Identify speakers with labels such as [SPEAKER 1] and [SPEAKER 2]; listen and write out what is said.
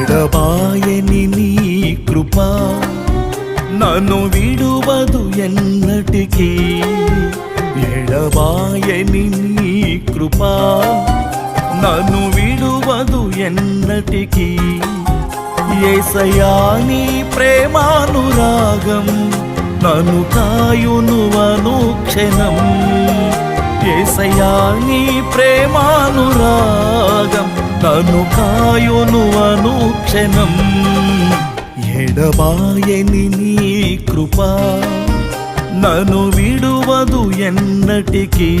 [SPEAKER 1] ఎడబాయని నీ కృప నన్ను విడువదు ఎన్నటికీ. ఎడబాయని నీ కృప నన్ను విడువదు ఎన్నటికీ. యేసయ్యా నీ ప్రేమానురాగం నన్ను కాయును అనుక్షణం. యేసయ్యా నీ ప్రేమానురాగం నన్ను కాయును అనుక్షణం. ఎడబాయని నీ కృప నన్ను విడువదు ఎన్నటికీ.